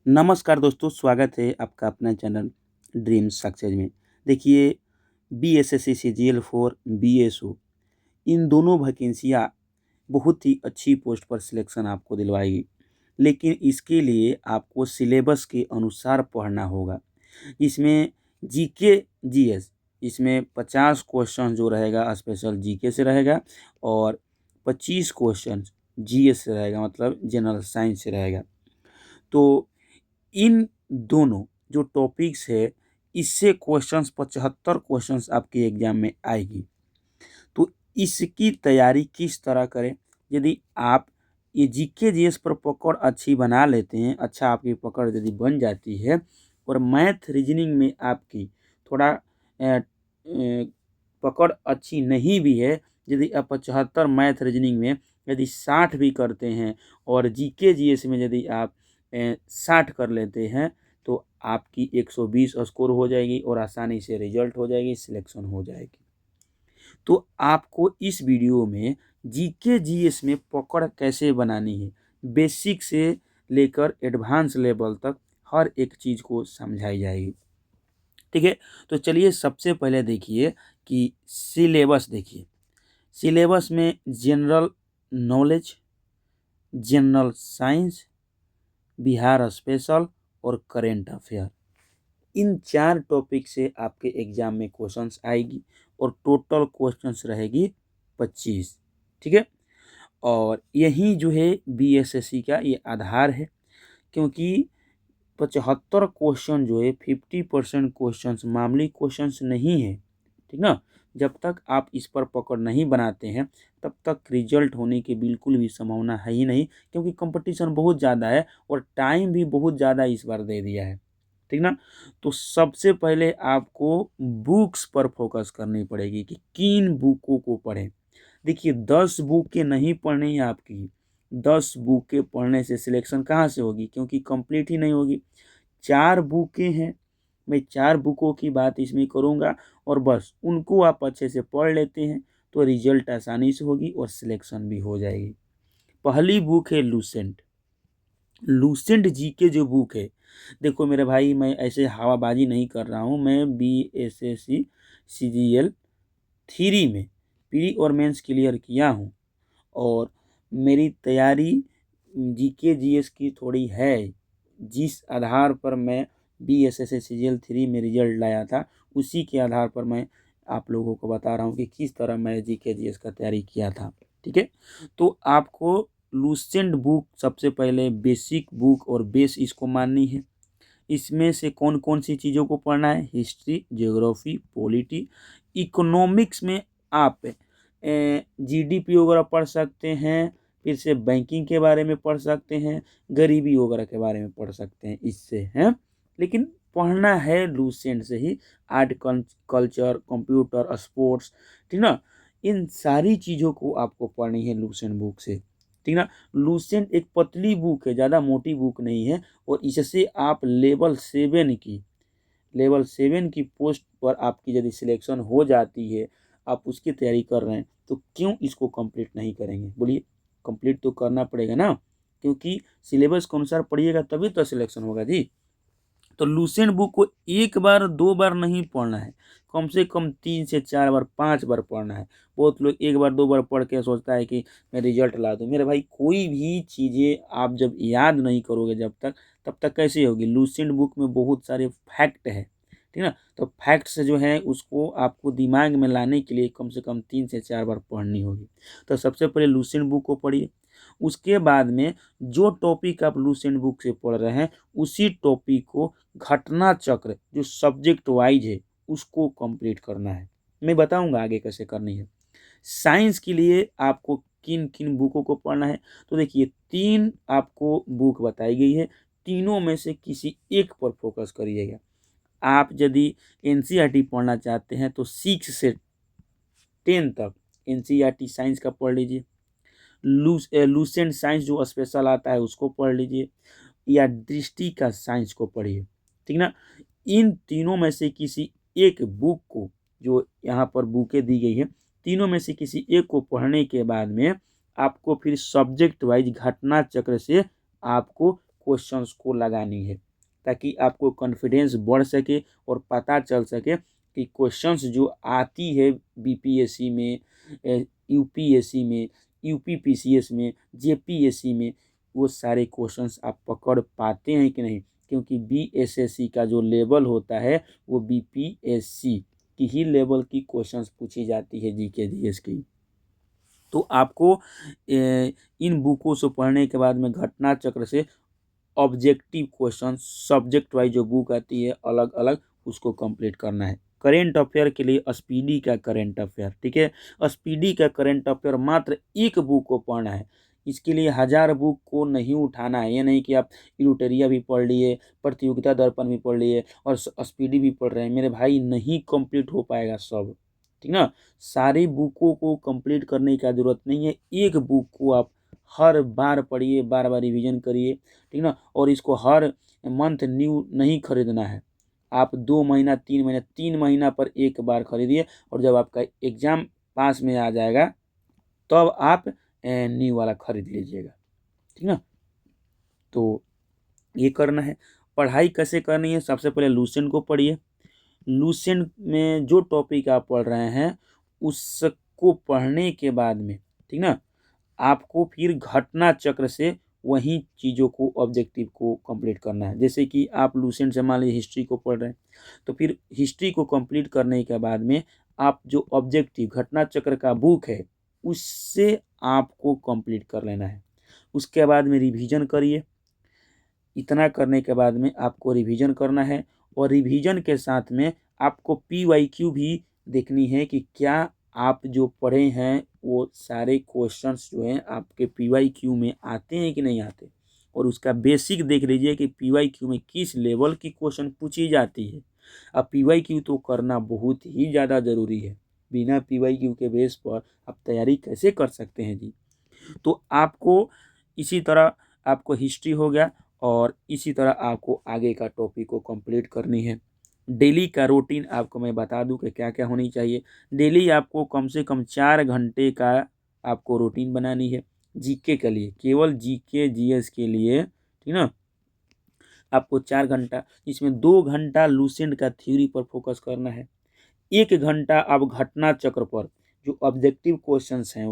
नमस्कार दोस्तों, स्वागत है आपका अपना चैनल ड्रीम सक्सेस में। देखिए, बीएसएससी सीजीएल 4 बीएसओ इन दोनों वैकेंसियाँ बहुत ही अच्छी पोस्ट पर सिलेक्शन आपको दिलवाएगी। लेकिन इसके लिए आपको सिलेबस के अनुसार पढ़ना होगा। इसमें जीके जीएस इसमें 50 क्वेश्चन जो रहेगा स्पेशल जीके से रहेगा और 25 क्वेश्चन जीएस से रहेगा, मतलब जनरल साइंस से रहेगा। तो इन दोनों जो टॉपिक्स है, इससे क्वेश्चंस 75 क्वेश्चंस आपके एग्जाम में आएगी। तो इसकी तैयारी किस तरह करें? यदि आप ये जीके जीएस पर पकड़ अच्छी बना लेते हैं, अच्छा आपकी पकड़ यदि बन जाती है और मैथ रीजनिंग में आपकी थोड़ा पकड़ अच्छी नहीं भी है, यदि आप 75 मैथ रीजनिंग में यदि 60 भी करते हैं और जीके जीएस में यदि आप 60 कर लेते हैं, तो आपकी 120 स्कोर हो जाएगी और आसानी से रिजल्ट हो जाएगी, सिलेक्शन हो जाएगी। तो आपको इस वीडियो में जीके जीएस में पकड़ कैसे बनानी है, बेसिक से लेकर एडवांस लेवल तक हर एक चीज़ को समझाई जाएगी। ठीक है, तो चलिए सबसे पहले देखिए कि सिलेबस देखिए। सिलेबस में general knowledge, general science, Bihar special और करेंट अफेयर, इन 4 टॉपिक से आपके एग्जाम में क्वेश्चंस आएगी और टोटल क्वेश्चंस रहेगी 25। ठीक है, और यही जो है बीएसएससी का ये आधार है, क्योंकि 75 क्वेश्चन जो है 50% क्वेश्चंस मामूली क्वेश्चंस नहीं है। ठीक ना, जब तक आप इस पर पकड़ नहीं बनाते हैं तब तक रिजल्ट होने की बिल्कुल भी संभावना है ही नहीं, क्योंकि कंपटीशन बहुत ज़्यादा है और टाइम भी बहुत ज़्यादा इस बार दे दिया है। ठीक ना, तो सबसे पहले आपको बुक्स पर फोकस करनी पड़ेगी कि किन बुकों को पढ़ें। देखिए, 10 बुकें नहीं पढ़नी है आपकी। 10 बुकें पढ़ने से सिलेक्शन कहाँ से होगी, क्योंकि कंप्लीट ही नहीं होगी। 4 बुकें हैं, मैं 4 बुकों की बात इसमें करूँगा और बस उनको आप अच्छे से पढ़ लेते हैं तो रिजल्ट आसानी से होगी और सिलेक्शन भी हो जाएगी। पहली बुक है लूसेंट। लूसेंट जी के जो बुक है, देखो मेरे भाई, मैं ऐसे हवाबाजी नहीं कर रहा हूँ। मैं बीएसएससी सीजीएल 3 में प्री और मेंस क्लियर किया हूँ और मेरी तैयारी जीके जीएस की थोड़ी है। जिस आधार पर मैं बीएसएससी सीजीएल 3 में रिजल्ट लाया था, उसी के आधार पर मैं आप लोगों को बता रहा हूँ कि किस तरह मैं जीके जीएस का तैयारी किया था। ठीक है, तो आपको लूसेंट बुक सबसे पहले बेसिक बुक और बेस इसको माननी है। इसमें से कौन कौन सी चीज़ों को पढ़ना है? हिस्ट्री, ज्योग्राफी, पॉलिटी, इकोनॉमिक्स में आप जीडीपी वगैरह पढ़ सकते हैं, फिर से बैंकिंग के बारे में पढ़ सकते हैं, गरीबी वगैरह के बारे में पढ़ सकते हैं इससे हैं। लेकिन पढ़ना है लूसेंट से ही। आर्ट, कल्चर, कंप्यूटर, स्पोर्ट्स, ठीक ना, इन सारी चीज़ों को आपको पढ़नी है लूसेंट बुक से। ठीक ना, लूसेंट एक पतली बुक है, ज़्यादा मोटी बुक नहीं है और इससे आप लेवल 7 की पोस्ट पर आपकी यदि सिलेक्शन हो जाती है, आप उसकी तैयारी कर रहे हैं, तो क्यों इसको कंप्लीट नहीं करेंगे? बोलिए, कंप्लीट तो करना पड़ेगा ना, क्योंकि सिलेबस के अनुसार पढ़िएगा तभी तो सिलेक्शन होगा जी। तो लूसेंट बुक को 1 बार 2 बार नहीं पढ़ना है, कम से कम 3 से 4 बार 5 बार पढ़ना है। बहुत लोग 1 बार 2 बार पढ़ के सोचता है कि मैं रिजल्ट ला दूँ। मेरे भाई, कोई भी चीज़ें आप जब याद नहीं करोगे जब तक, तब तक कैसे होगी? लूसेंट बुक में बहुत सारे फैक्ट है, ठीक ना, तो फैक्ट्स जो है उसको आपको दिमाग में लाने के लिए कम से कम 3 से 4 बार पढ़नी होगी। तो सबसे पहले लूसेंट बुक को पढ़िए। उसके बाद में जो टॉपिक आप लूसेंट बुक से पढ़ रहे हैं, उसी टॉपिक को घटना चक्र जो सब्जेक्ट वाइज है उसको कंप्लीट करना है। मैं बताऊंगा आगे कैसे करनी है। साइंस के लिए आपको किन किन बुकों को पढ़ना है, तो देखिए 3 आपको बुक बताई गई है, तीनों में से किसी एक पर फोकस करिएगा। आप यदि एनसीईआरटी पढ़ना चाहते हैं तो 6 से 10 तक एनसीईआरटी साइंस का पढ़ लीजिए। लूसेंट साइंस जो स्पेशल आता है उसको पढ़ लीजिए, या दृष्टि का साइंस को पढ़िए। ठीक ना, इन तीनों में से किसी एक बुक को, जो यहाँ पर बुकें दी गई है, तीनों में से किसी एक को पढ़ने के बाद में आपको फिर सब्जेक्ट वाइज घटना चक्र से आपको क्वेश्चंस को लगानी है, ताकि आपको कॉन्फिडेंस बढ़ सके और पता चल सके कि क्वेश्चंस जो आती है बीपीएससी में, यूपीएससी में, यूपीपीसीएस में, जेपीएससी में, वो सारे क्वेश्चंस आप पकड़ पाते हैं कि नहीं। क्योंकि बीएसएससी का जो लेवल होता है वो बीपीएससी की ही लेवल की क्वेश्चंस पूछी जाती है, जीके जीएस की। तो आपको इन बुकों से पढ़ने के बाद में घटना चक्र से ऑब्जेक्टिव क्वेश्चन सब्जेक्ट वाइज जो बुक आती है अलग अलग, उसको कंप्लीट करना है। करेंट अफेयर के लिए स्पीडी का करेंट अफेयर, ठीक है, स्पीडी का करेंट अफेयर मात्र एक बुक को पढ़ना है। इसके लिए 1000 बुक को नहीं उठाना है। ये नहीं कि आप इलुटेरिया भी पढ़ लिए, प्रतियोगिता दर्पण भी पढ़ लिए और स्पीडी भी पढ़ रहे हैं, मेरे भाई नहीं कंप्लीट हो पाएगा सब, ठीक ना। सारी बुकों को कंप्लीट करने की जरूरत नहीं है, एक बुक को आप हर बार पढ़िए, बार बार रिवीजन करिए, ठीक ना। और इसको हर मंथ न्यू नहीं खरीदना है, आप 2 महीना 3 महीना 3 महीना पर एक बार खरीदिए, और जब आपका एग्जाम पास में आ जाएगा तब आप न्यू वाला खरीद लीजिएगा, ठीक ना। तो ये करना है। पढ़ाई कैसे करनी है, सबसे पहले लुसेंट को पढ़िए। लुसेंट में जो टॉपिक आप पढ़ रहे हैं उसको पढ़ने के बाद में, ठीक ना, आपको फिर घटना चक्र से वही चीज़ों को ऑब्जेक्टिव को कंप्लीट करना है। जैसे कि आप लुसेंट से मान लीजिए हिस्ट्री को पढ़ रहे हैं, तो फिर हिस्ट्री को कंप्लीट करने के बाद में आप जो ऑब्जेक्टिव घटना चक्र का बुक है उससे आपको कंप्लीट कर लेना है। उसके बाद में रिवीजन करिए। इतना करने के बाद में आपको रिवीजन करना है, और रिवीजन के साथ में आपको पीवाईक्यू भी देखनी है कि क्या आप जो पढ़े हैं वो सारे क्वेश्चंस जो हैं आपके पीवाईक्यू में आते हैं कि नहीं आते। और उसका बेसिक देख लीजिए कि पीवाईक्यू में किस लेवल की क्वेश्चन पूछी जाती है। अब पीवाईक्यू तो करना बहुत ही ज़्यादा ज़रूरी है, बिना पीवाईक्यू के बेस पर आप तैयारी कैसे कर सकते हैं जी। तो आपको इसी तरह आपको हिस्ट्री हो गया, और इसी तरह आपको आगे का टॉपिक को कंप्लीट करनी है। डेली का रूटीन आपको मैं बता दूं कि क्या क्या होनी चाहिए। डेली आपको कम से कम 4 घंटे का आपको रूटीन बनानी है जीके के लिए, केवल जीके जीएस के लिए, ठीक ना। आपको 4 घंटा, इसमें 2 घंटा लुसेंट का थ्योरी पर फोकस करना है, 1 घंटा आप घटना चक्र पर जो ऑब्जेक्टिव क्वेश्चंस हैं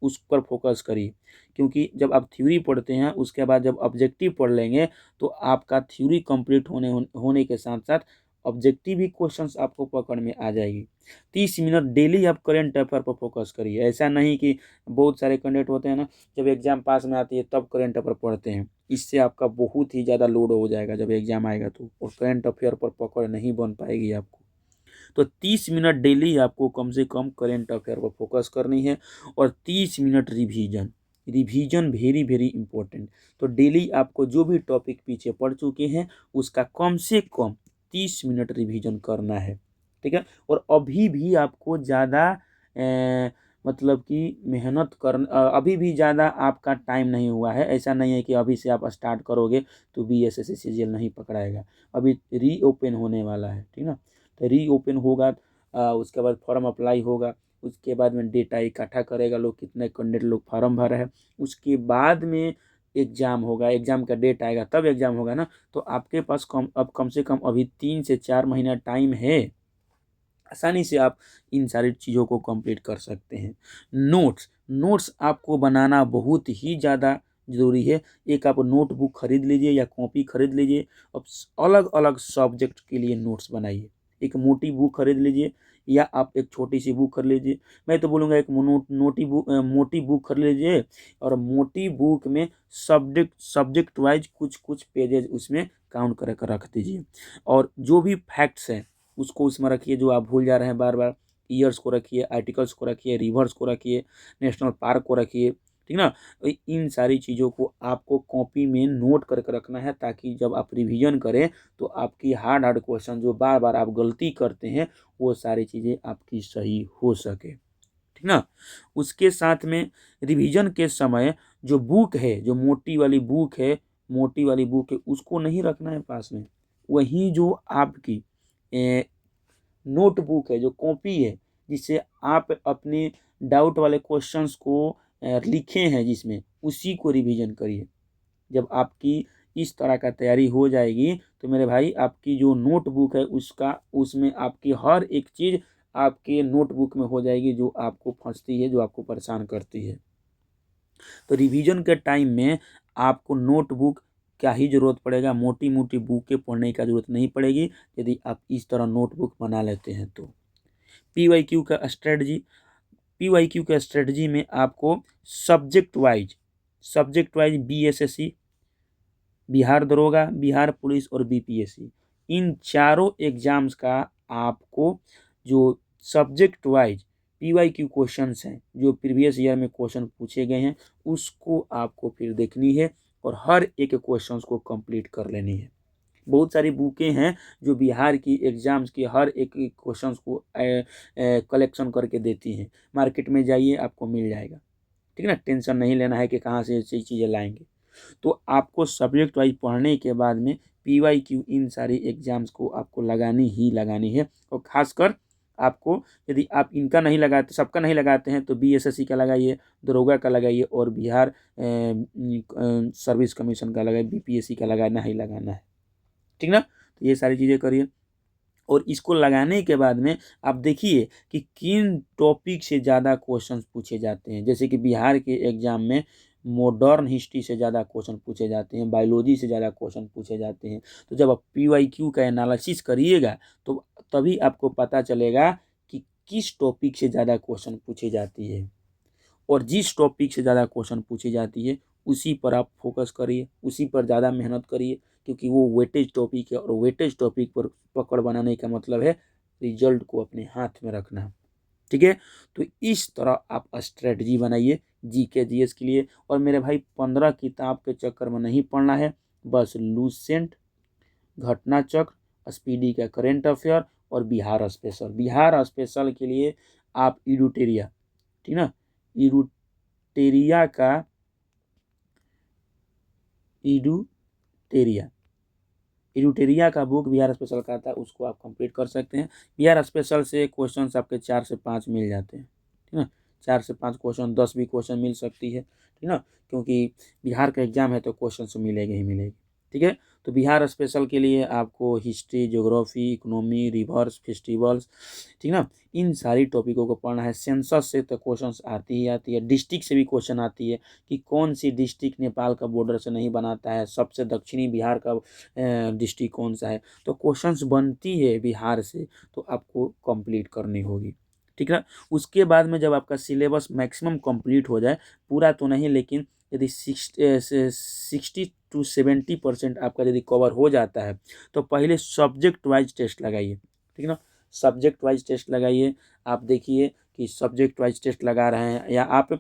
उस पर फोकस करिए। क्योंकि जब आप थ्योरी पढ़ते हैं उसके बाद जब ऑब्जेक्टिव पढ़ लेंगे तो आपका थ्योरी कंप्लीट होने के साथ साथ ऑब्जेक्टिव भी क्वेश्चंस आपको पकड़ में आ जाएगी। 30 मिनट डेली आप करेंट अफेयर पर फोकस करिए। ऐसा नहीं कि बहुत सारे कैंडिडेट होते हैं ना, जब एग्जाम पास में आती है तब करेंट अफेयर पढ़ते हैं, इससे आपका बहुत ही ज़्यादा लोड हो जाएगा जब एग्जाम आएगा तो, और करेंट अफेयर पर पकड़ नहीं बन पाएगी आपको। तो 30 मिनट डेली आपको कम से कम करेंट अफेयर पर फोकस करनी है, और 30 minute revision very very important. तो डेली आपको जो भी टॉपिक पीछे पढ़ चुके हैं उसका कम से कम 30 मिनट रिवीजन करना है, ठीक है। और अभी भी आपको ज़्यादा मतलब कि मेहनत कर, अभी भी ज़्यादा आपका टाइम नहीं हुआ है। ऐसा नहीं है कि अभी से आप स्टार्ट करोगे तो बीएसएससी सीजीएल नहीं पकड़ाएगा, अभी रीओपन होने वाला है, ठीक ना। तो रीओपन होगा, उसके बाद फॉर्म अप्लाई होगा, उसके बाद में डेटा इकट्ठा करेगा लोग, कितने कैंडिडेट लोग फॉर्म भरा है, उसके बाद में एग्ज़ाम होगा, एग्ज़ाम का डेट आएगा तब एग्ज़ाम होगा ना। तो आपके पास कम से कम अभी 3 से 4 महीना टाइम है, आसानी से आप इन सारी चीज़ों को कंप्लीट कर सकते हैं। नोट्स आपको बनाना बहुत ही ज़्यादा ज़रूरी है। एक आप नोटबुक खरीद लीजिए या कॉपी खरीद लीजिए, अब अलग अलग सब्जेक्ट के लिए नोट्स बनाइए। एक मोटी बुक खरीद लीजिए या आप एक छोटी सी बुक खरीद लीजिए। मैं तो बोलूँगा एक मोटी बुक खरीद लीजिए, और मोटी बुक में सब्जेक्ट वाइज कुछ कुछ पेजेज उसमें काउंट कर रख दीजिए, और जो भी फैक्ट्स हैं उसको उसमें रखिए जो आप भूल जा रहे हैं बार बार। ईयर्स को रखिए, आर्टिकल्स को रखिए, रिवर्स को रखिए, नेशनल पार्क को रखिए, ठीक ना। इन सारी चीज़ों को आपको कॉपी में नोट करके रखना है, ताकि जब आप रिवीजन करें तो आपकी हार्ड क्वेश्चन जो बार बार आप गलती करते हैं वो सारी चीज़ें आपकी सही हो सके, ठीक ना। उसके साथ में रिवीजन के समय जो बुक है, जो मोटी वाली बुक है उसको नहीं रखना है पास में। वही जो आपकी नोटबुक है, जो कॉपी है, जिससे आप अपने डाउट वाले क्वेश्चंस को लिखे हैं जिसमें, उसी को रिवीजन करिए। जब आपकी इस तरह का तैयारी हो जाएगी तो मेरे भाई आपकी जो नोटबुक है उसमें आपकी हर एक चीज़ आपके नोटबुक में हो जाएगी जो आपको फंसती है, जो आपको परेशान करती है। तो रिवीजन के टाइम में आपको नोटबुक क्या ही ज़रूरत पड़ेगा, मोटी मोटी बुकें पढ़ने का ज़रूरत नहीं पड़ेगी यदि आप इस तरह नोटबुक बना लेते हैं तो। PYQ का स्ट्रेटजी, PYQ का स्ट्रेटजी में आपको सब्जेक्ट वाइज BSSC, बिहार दरोगा, बिहार पुलिस और BPSC, इन चारों एग्जाम्स का आपको जो सब्जेक्ट वाइज PYQ क्वेश्चंस हैं, जो प्रीवियस ईयर में क्वेश्चन पूछे गए हैं, उसको आपको फिर देखनी है और हर एक क्वेश्चंस को कंप्लीट कर लेनी है। बहुत सारी बुकें हैं जो बिहार की एग्जाम्स की हर एक क्वेश्चंस को कलेक्शन करके देती हैं। मार्केट में जाइए, आपको मिल जाएगा, ठीक है ना। टेंशन नहीं लेना है कि कहाँ से ऐसी चीज़ें लाएंगे। तो आपको सब्जेक्ट वाइज पढ़ने के बाद में PYQ इन सारी एग्जाम्स को आपको लगानी ही लगानी है। और ख़ासकर आपको यदि आप इनका नहीं लगाते, सबका नहीं लगाते हैं, तो BSSC का लगाइए, दरोगा का लगाइए और बिहार सर्विस कमीशन का लगाइए, BPSC का लगाना ही लगाना है, ठीक ना। तो ये सारी चीज़ें करिए और इसको लगाने के बाद में आप देखिए कि किन टॉपिक से ज़्यादा क्वेश्चंस पूछे जाते हैं। जैसे कि बिहार के एग्जाम में मॉडर्न हिस्ट्री से ज़्यादा क्वेश्चन पूछे जाते हैं, बायोलॉजी से ज़्यादा क्वेश्चन पूछे जाते हैं। तो जब आप PYQ का एनालिसिस करिएगा तो तभी आपको पता चलेगा कि किस टॉपिक से ज़्यादा क्वेश्चन पूछे जाती है, और जिस टॉपिक से ज़्यादा क्वेश्चन पूछी जाती है उसी पर आप फोकस करिए, उसी पर ज़्यादा मेहनत करिए, क्योंकि वो वेटेज टॉपिक है और वेटेज टॉपिक पर पकड़ बनाने का मतलब है रिजल्ट को अपने हाथ में रखना, ठीक है। तो इस तरह आप स्ट्रेटजी बनाइए GK GS के लिए। और मेरे भाई 15 किताब के चक्कर में नहीं पढ़ना है, बस लूसेंट, घटना चक्र, स्पीडी का करेंट अफेयर और बिहार स्पेशल के लिए आप इडुटेरिया, ठीक ना, इडुटेरिया का इडुटेरिया का बुक बिहार स्पेशल का था, उसको आप कंप्लीट कर सकते हैं। बिहार स्पेशल से क्वेश्चंस आपके 4 से 5 मिल जाते हैं, ठीक ना। 4 से 5 क्वेश्चन, 10 भी क्वेश्चन मिल सकती है, ठीक ना, क्योंकि बिहार का एग्जाम है तो क्वेश्चन तो मिलेगी ही मिलेगी, ठीक है। तो बिहार स्पेशल के लिए आपको history, geography, economy, reverse, festivals, ठीक ना, इन सारी टॉपिकों को पढ़ना है। सेंसस से तो क्वेश्चंस आती ही आती है, डिस्ट्रिक्ट से भी क्वेश्चन आती है कि कौन सी डिस्ट्रिक्ट नेपाल का बॉर्डर से नहीं बनाता है, सबसे दक्षिणी बिहार का डिस्ट्रिक्ट कौन सा है। तो क्वेश्चंस बनती है बिहार से, तो आपको कंप्लीट करनी होगी, ठीक है। उसके बाद में जब आपका सिलेबस मैक्सिमम कंप्लीट हो जाए, पूरा तो नहीं लेकिन यदि 60-70% आपका यदि कवर हो जाता है, तो पहले सब्जेक्ट वाइज टेस्ट लगाइए, ठीक है ना। सब्जेक्ट वाइज टेस्ट लगाइए। आप देखिए कि सब्जेक्ट वाइज टेस्ट लगा रहे हैं या आप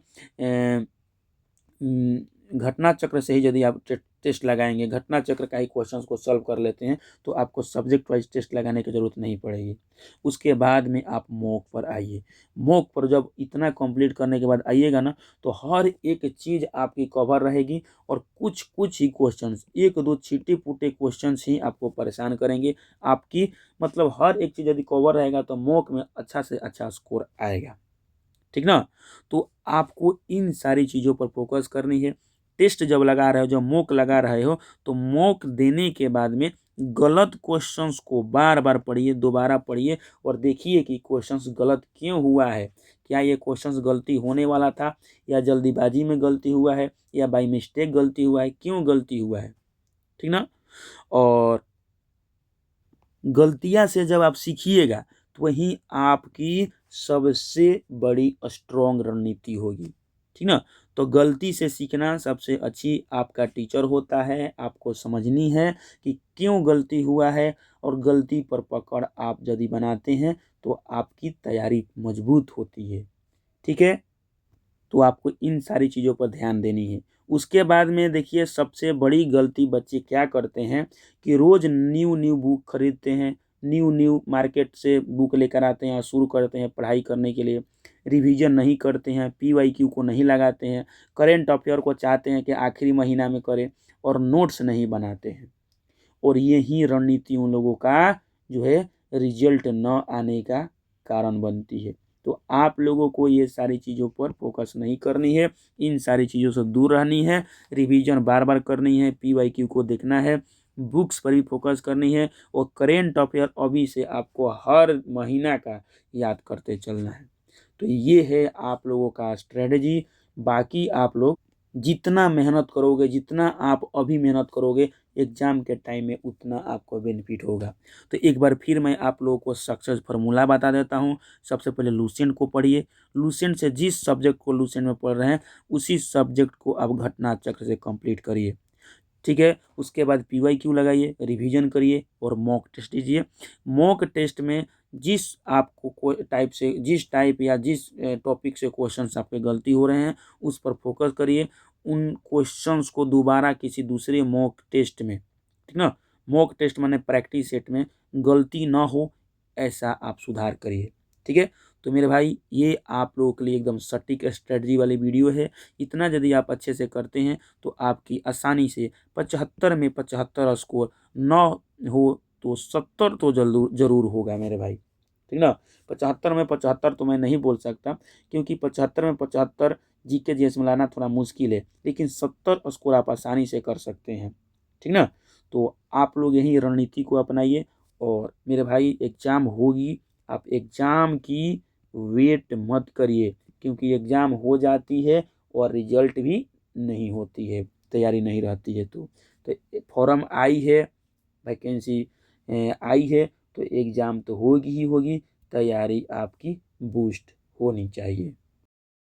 घटना चक्र से ही यदि आप टेस्ट लगाएंगे, घटना चक्र का ही क्वेश्चंस को सॉल्व कर लेते हैं, तो आपको सब्जेक्ट वाइज टेस्ट लगाने की ज़रूरत नहीं पड़ेगी। उसके बाद में आप मॉक पर आइए। मॉक पर जब इतना कंप्लीट करने के बाद आइएगा ना, तो हर एक चीज़ आपकी कवर रहेगी और कुछ कुछ ही क्वेश्चंस, एक दो छिटे पुटे क्वेश्चंस ही आपको परेशान करेंगे। आपकी मतलब हर एक चीज़ यदि कवर रहेगा तो मॉक में अच्छा से अच्छा स्कोर आएगा, ठीक ना। तो आपको इन सारी चीज़ों पर फोकस करनी है। टेस्ट जब लगा रहे हो, जब मॉक लगा रहे हो, तो मॉक देने के बाद में गलत क्वेश्चंस को बार बार पढ़िए, दोबारा पढ़िए और देखिए कि क्वेश्चंस गलत क्यों हुआ है। क्या ये क्वेश्चंस गलती होने वाला था, या जल्दीबाजी में गलती हुआ है, या बाई मिस्टेक गलती हुआ है, क्यों गलती हुआ है, ठीक ना। और गलतियां से जब आप सीखिएगा तो वही आपकी सबसे बड़ी स्ट्रॉन्ग रणनीति होगी, ठीक ना। तो गलती से सीखना सबसे अच्छी आपका टीचर होता है। आपको समझनी है कि क्यों गलती हुआ है, और गलती पर पकड़ आप यदि बनाते हैं तो आपकी तैयारी मजबूत होती है, ठीक है। तो आपको इन सारी चीज़ों पर ध्यान देनी है। उसके बाद में देखिए सबसे बड़ी गलती बच्चे क्या करते हैं कि रोज़ न्यू न्यू बुक खरीदते हैं, न्यू न्यू मार्केट से बुक लेकर आते हैं और शुरू करते हैं पढ़ाई करने के लिए। रिवीजन नहीं करते हैं, PYQ को नहीं लगाते हैं, करेंट अफेयर को चाहते हैं कि आखिरी महीना में करें, और नोट्स नहीं बनाते हैं। और यही रणनीति उन लोगों का जो है रिजल्ट न आने का कारण बनती है। तो आप लोगों को ये सारी चीज़ों पर फोकस नहीं करनी है, इन सारी चीज़ों से दूर रहनी है, रिवीजन बार बार करनी है, PYQ को देखना है, बुक्स पर भी फोकस करनी है और करेंट अफेयर अभी से आपको हर महीना का याद करते चलना है। तो ये है आप लोगों का स्ट्रेटजी। बाकी आप लोग जितना मेहनत करोगे, जितना आप अभी मेहनत करोगे, एग्ज़ाम के टाइम में उतना आपको बेनिफिट होगा। तो एक बार फिर मैं आप लोगों को सक्सेस फार्मूला बता देता हूँ। सबसे पहले लुसेंट को पढ़िए, लुसेंट से जिस सब्जेक्ट को लुसेंट में पढ़ रहे हैं उसी सब्जेक्ट को आप घटना चक्र से कंप्लीट करिए, ठीक है। उसके बाद PYQ लगाइए, रिवीजन करिए और मॉक टेस्ट दीजिए। मॉक टेस्ट में जिस आपको कोई टाइप से, जिस टाइप या जिस टॉपिक से क्वेश्चंस आपके गलती हो रहे हैं उस पर फोकस करिए, उन क्वेश्चंस को दोबारा किसी दूसरे मॉक टेस्ट में, ठीक ना, मॉक टेस्ट माने प्रैक्टिस सेट में गलती ना हो ऐसा आप सुधार करिए, ठीक है। तो मेरे भाई ये आप लोगों के लिए एकदम सटीक स्ट्रेटजी वाली वीडियो है। इतना यदि आप अच्छे से करते हैं तो आपकी आसानी से 75 में 75 स्कोर ना हो तो 70 तो जरूर होगा मेरे भाई, ठीक ना। 75 में 75 तो मैं नहीं बोल सकता, क्योंकि 75 में 75 GK GS में लाना थोड़ा मुश्किल है, लेकिन 70 स्कोर आप आसानी से कर सकते हैं, ठीक ना। तो आप लोग यही रणनीति को अपनाइए और मेरे भाई एग्ज़ाम होगी, आप एग्ज़ाम की वेट मत करिए, क्योंकि एग्ज़ाम हो जाती है और रिजल्ट भी नहीं होती है, तैयारी नहीं रहती है। तो फॉर्म आई है, वैकेंसी आई है, तो एग्ज़ाम तो होगी ही होगी, तैयारी आपकी बूस्ट होनी चाहिए।